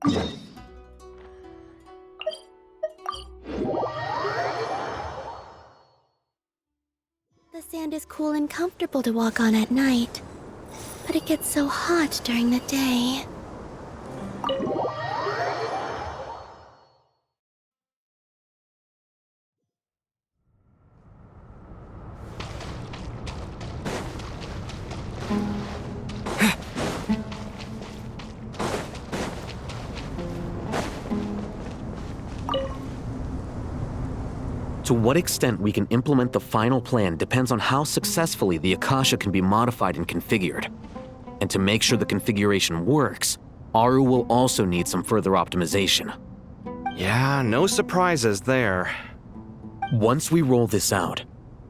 The sand is cool and comfortable to walk on at night, but it gets so hot during the day. To what extent we can implement the final plan depends on how successfully the Akasha can be modified and configured. And to make sure the configuration works, Aru will also need some further optimization. Yeah, no surprises there. Once we roll this out,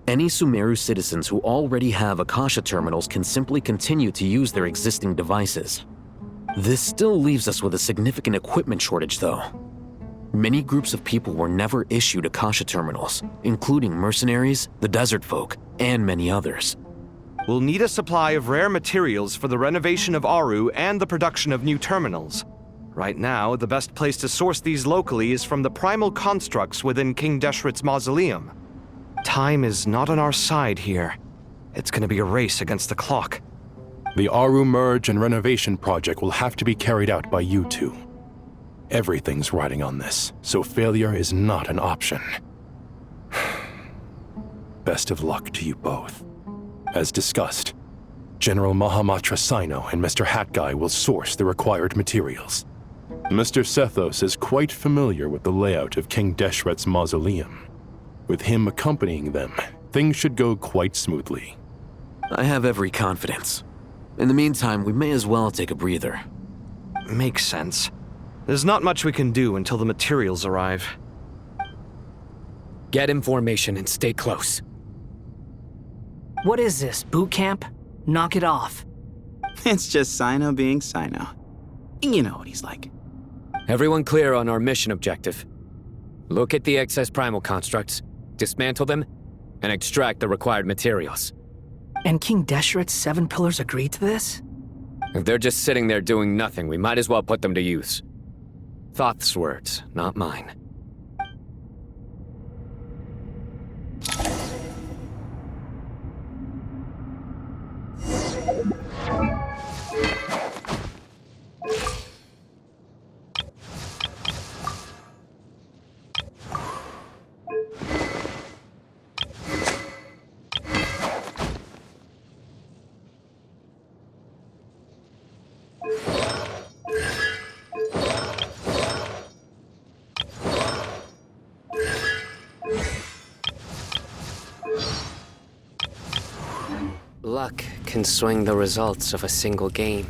any Sumeru citizens who already have Akasha terminals can simply continue to use their existing devices. This still leaves us with a significant equipment shortage, though. Many groups of people were never issued Akasha terminals, including mercenaries, the desert folk, and many others. We'll need a supply of rare materials for the renovation of Aru and the production of new terminals. Right now, the best place to source these locally is from the primal constructs within King Deshret's mausoleum. Time is not on our side here. It's gonna be a race against the clock. The Aru merge and renovation project will have to be carried out by you two. Everything's riding on this, so failure is not an option. Best of luck to you both. As discussed, General Mahamatra Sino and Mr. Hat Guy will source the required materials. Mr. Sethos is quite familiar with the layout of King Deshret's mausoleum. With him accompanying them, things should go quite smoothly. I have every confidence. In the meantime, we may as well take a breather. Makes sense. There's not much we can do until the materials arrive. Get in formation and stay close. What is this, boot camp? Knock it off. It's just Sino being Sino. You know what he's like. Everyone clear on our mission objective. Look at the excess primal constructs, dismantle them, and extract the required materials. And King Deshret's 7 pillars agreed to this? If they're just sitting there doing nothing, we might as well put them to use. Thoth's words, not mine. Luck can swing the results of a single game,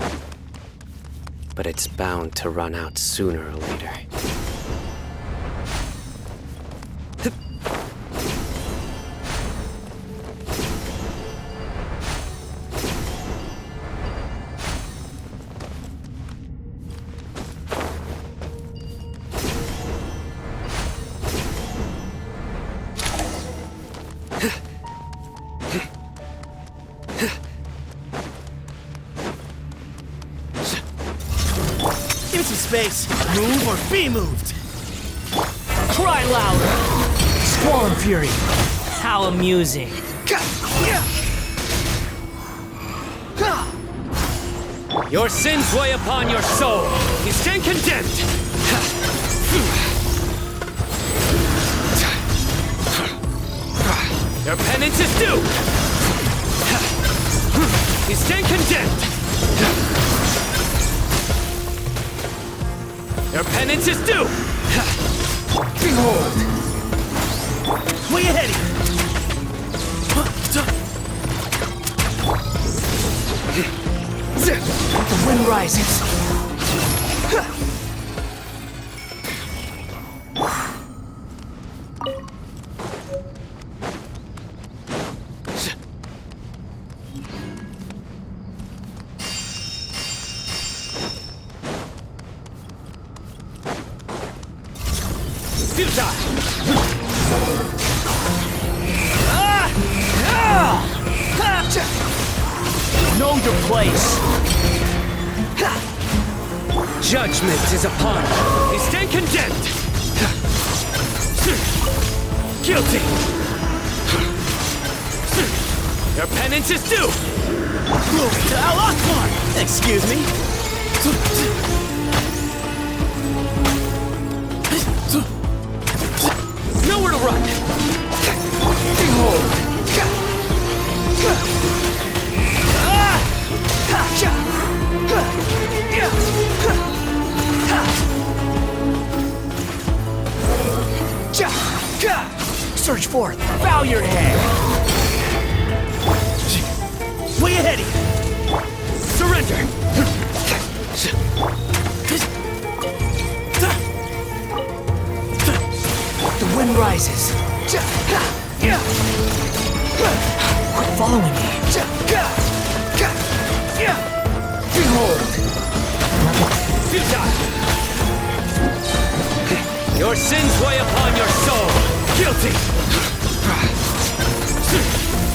but it's bound to run out sooner or later. Space. Move or be moved. Cry louder! Squall fury. How amusing. Your sins weigh upon your soul. You stand condemned. Your penance is due. You stand condemned. Your penance is due! Behold! Way ahead of you! The wind rises. Know your place. Judgment is upon you. You stand condemned. Guilty. Your penance is due. Glory to Al Akbar! Excuse me? Nowhere to run. Behold. Search forth. Bow your head. Way ahead of you. Surrender. The wind rises. Quit following me. Behold. Futile. Your sins weigh upon your soul. Guilty.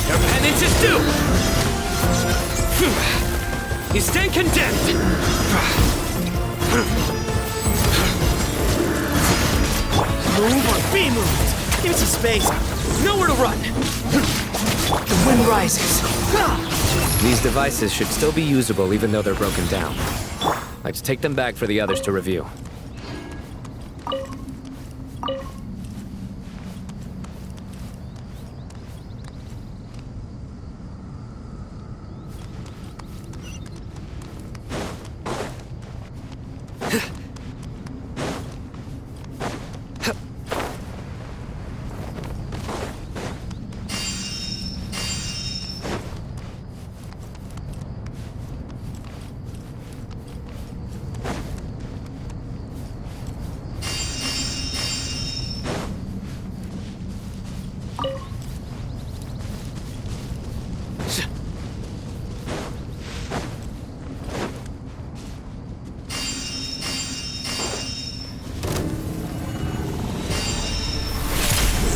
Your penance is due. You stand condemned. Move or be moved. Give me some space. Nowhere to run. The wind rises. These devices should still be usable even though they're broken down. Let's take them back for the others to review.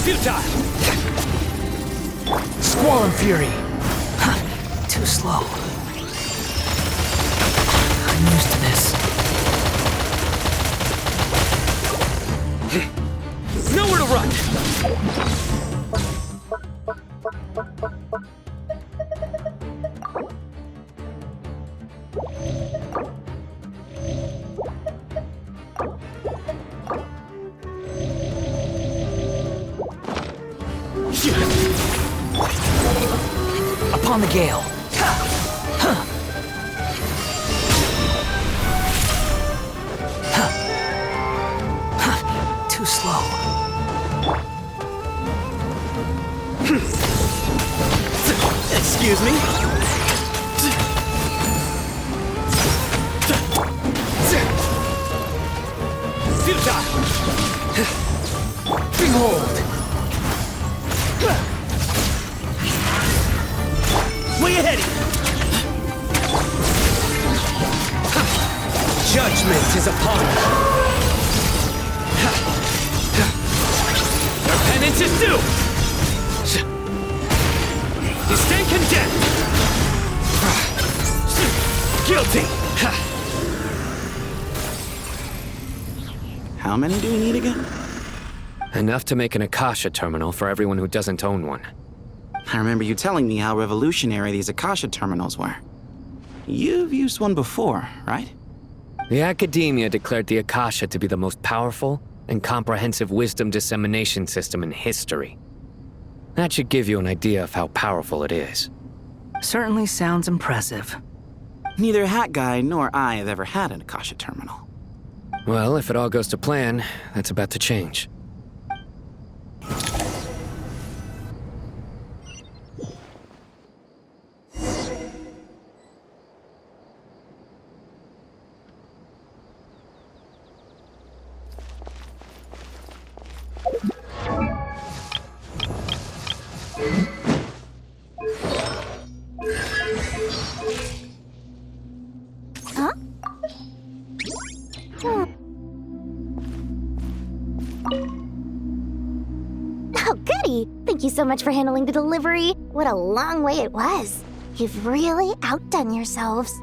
Futile! Squall and fury. Too slow. I'm used to this. Nowhere to run! Upon the gale. Too slow. Excuse me? Futile! Behold! Way ahead of you. Judgment is upon you. Your penance is due. You stand condemned. Guilty. How many do we need again? Enough to make an Akasha terminal for everyone who doesn't own one. I remember you telling me how revolutionary these Akasha terminals were. You've used one before, right? The academia declared the Akasha to be the most powerful and comprehensive wisdom dissemination system in history. That should give you an idea of how powerful it is. Certainly sounds impressive. Neither Hat Guy nor I have ever had an Akasha terminal. Well, if it all goes to plan, that's about to change. Oh, goody! Thank you so much for handling the delivery. What a long way it was. You've really outdone yourselves.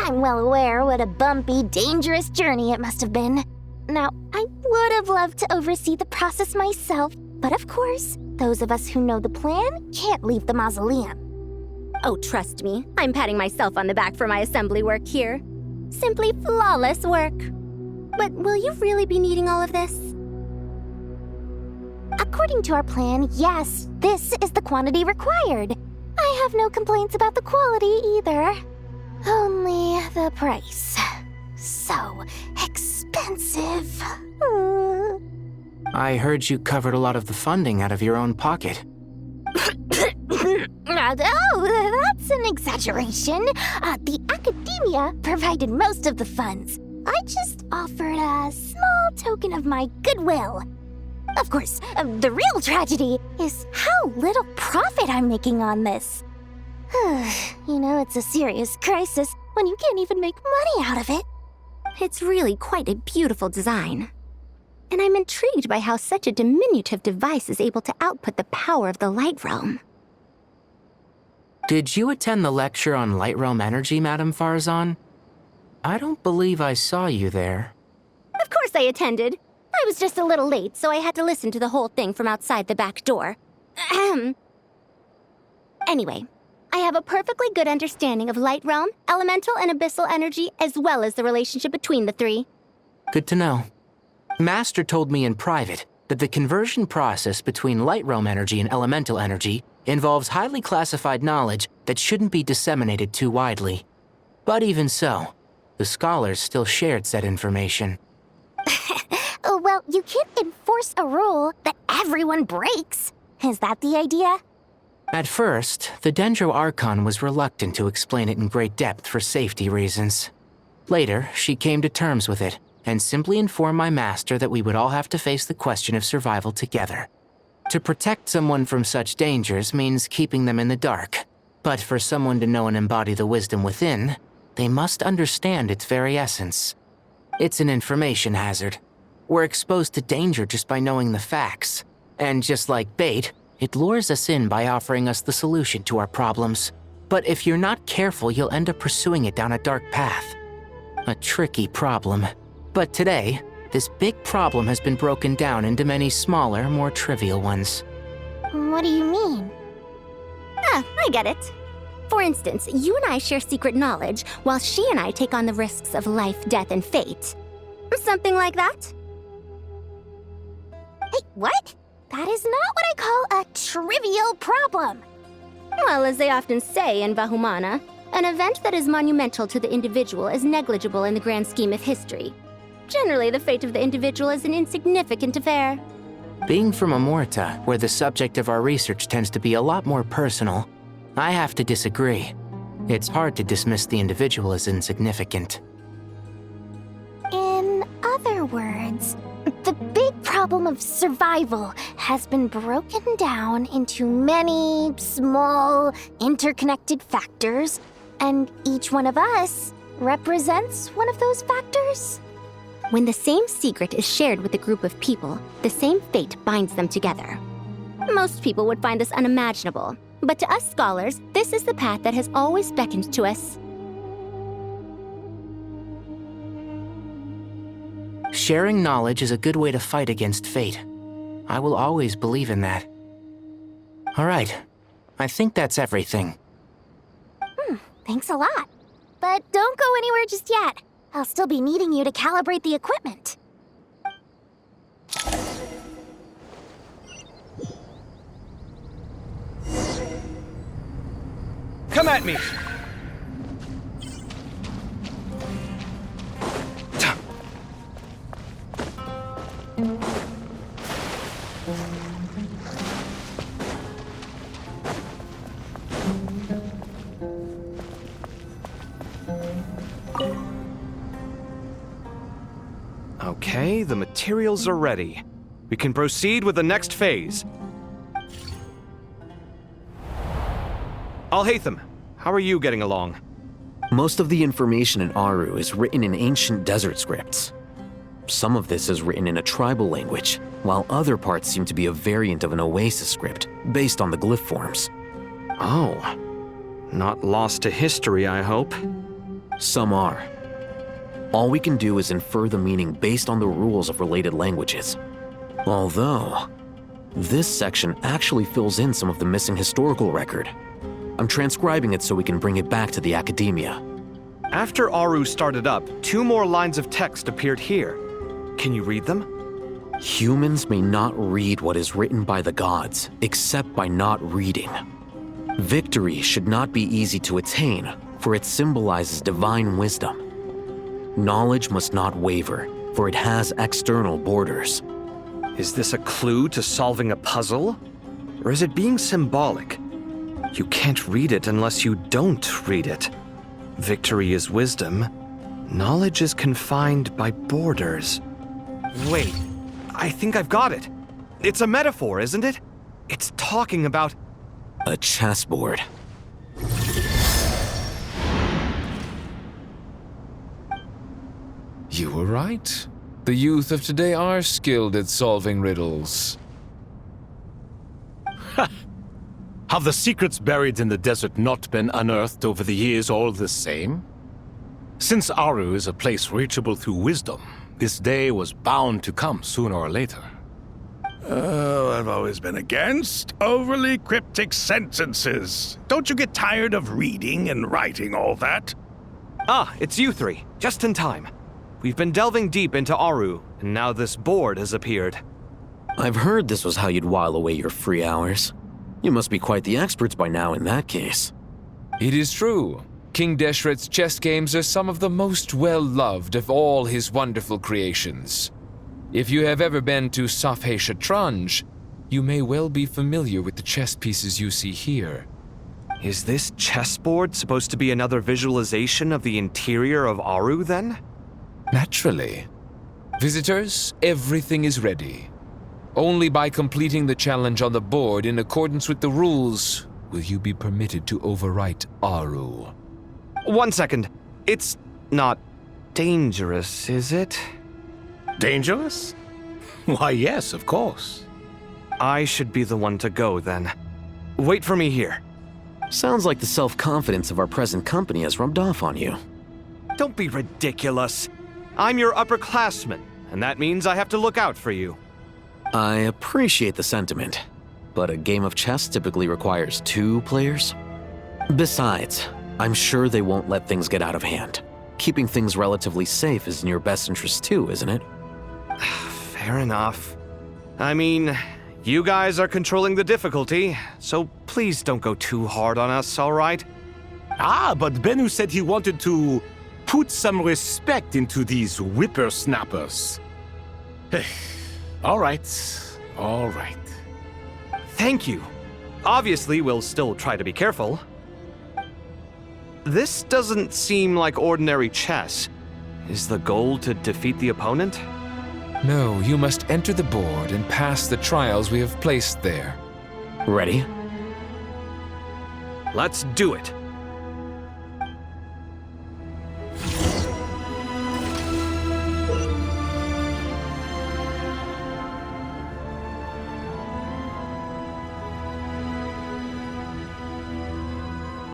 I'm well aware what a bumpy, dangerous journey it must have been. Now, I would have loved to oversee the process myself, but of course, those of us who know the plan can't leave the mausoleum. Oh, trust me, I'm patting myself on the back for my assembly work here. Simply flawless work. But will you really be needing all of this? According to our plan, yes, this is the quantity required. I have no complaints about the quality either. Only the price. So expensive. I heard you covered a lot of the funding out of your own pocket. Oh, that's an exaggeration. The academia provided most of the funds. I just offered a small token of my goodwill. Of course, the real tragedy is how little profit I'm making on this. You know, it's a serious crisis when you can't even make money out of it. It's really quite a beautiful design. And I'm intrigued by how such a diminutive device is able to output the power of the Light Realm. Did you attend the lecture on Light Realm energy, Madame Farzan? I don't believe I saw you there. Of course I attended. I was just a little late, so I had to listen to the whole thing from outside the back door. Anyway, I have a perfectly good understanding of Light Realm, elemental and abyssal energy, as well as the relationship between the three. Good to know. Master told me in private that the conversion process between Light Realm energy and elemental energy involves highly classified knowledge that shouldn't be disseminated too widely. But even so, the scholars still shared said information. Well, you can't enforce a rule that everyone breaks. Is that the idea? At first, the Dendro Archon was reluctant to explain it in great depth for safety reasons. Later, she came to terms with it and simply informed my master that we would all have to face the question of survival together. To protect someone from such dangers means keeping them in the dark. But for someone to know and embody the wisdom within, they must understand its very essence. It's an information hazard. We're exposed to danger just by knowing the facts. And just like bait, it lures us in by offering us the solution to our problems. But if you're not careful, you'll end up pursuing it down a dark path. A tricky problem. But today, this big problem has been broken down into many smaller, more trivial ones. What do you mean? I get it. For instance, you and I share secret knowledge, while she and I take on the risks of life, death, and fate. Something like that? Hey, what? That is not what I call a trivial problem. Well, as they often say in Vahumana, an event that is monumental to the individual is negligible in the grand scheme of history. Generally, the fate of the individual is an insignificant affair. Being from Amorta, where the subject of our research tends to be a lot more personal, I have to disagree. It's hard to dismiss the individual as insignificant. In other words, the big problem of survival has been broken down into many small, interconnected factors, and each one of us represents one of those factors. When the same secret is shared with a group of people, the same fate binds them together. Most people would find this unimaginable, but to us scholars, this is the path that has always beckoned to us. Sharing knowledge is a good way to fight against fate. I will always believe in that. All right, I think that's everything. Thanks a lot. But don't go anywhere just yet. I'll still be needing you to calibrate the equipment. Come at me! Okay, the materials are ready. We can proceed with the next phase. Alhaitham, how are you getting along? Most of the information in Aru is written in ancient desert scripts. Some of this is written in a tribal language, while other parts seem to be a variant of an oasis script, based on the glyph forms. Oh, not lost to history, I hope. Some are. All we can do is infer the meaning based on the rules of related languages. Although, this section actually fills in some of the missing historical record. I'm transcribing it so we can bring it back to the academia. After Aru started up, 2 more lines of text appeared here. Can you read them? Humans may not read what is written by the gods, except by not reading. Victory should not be easy to attain, for it symbolizes divine wisdom. Knowledge must not waver, for it has external borders. Is this a clue to solving a puzzle? Or is it being symbolic? You can't read it unless you don't read it. Victory is wisdom. Knowledge is confined by borders. Wait, I think I've got it. It's a metaphor, isn't it? It's talking about... A chessboard. You were right. The youth of today are skilled at solving riddles. Have the secrets buried in the desert not been unearthed over the years all the same? Since Aru is a place reachable through wisdom, this day was bound to come sooner or later. Oh, I've always been against overly cryptic sentences. Don't you get tired of reading and writing all that? Ah, it's you 3. Just in time. We've been delving deep into Aru, and now this board has appeared. I've heard this was how you'd while away your free hours. You must be quite the experts by now in that case. It is true. King Deshret's chess games are some of the most well-loved of all his wonderful creations. If you have ever been to Safhe Shatranj, you may well be familiar with the chess pieces you see here. Is this chessboard supposed to be another visualization of the interior of Aru, then? Naturally. Visitors, everything is ready. Only by completing the challenge on the board in accordance with the rules will you be permitted to overwrite Aru. 1 second. It's not dangerous, is it? Dangerous? Why, yes, of course. I should be the one to go, then. Wait for me here. Sounds like the self-confidence of our present company has rubbed off on you. Don't be ridiculous. I'm your upperclassman, and that means I have to look out for you. I appreciate the sentiment, but a game of chess typically requires 2 players. Besides, I'm sure they won't let things get out of hand. Keeping things relatively safe is in your best interest too, isn't it? Fair enough. I mean, you guys are controlling the difficulty, so please don't go too hard on us, all right? Ah, but Bennu said he wanted to put some respect into these whippersnappers. All right, all right. Thank you. Obviously, we'll still try to be careful. This doesn't seem like ordinary chess. Is the goal to defeat the opponent? No, you must enter the board and pass the trials we have placed there. Ready? Let's do it.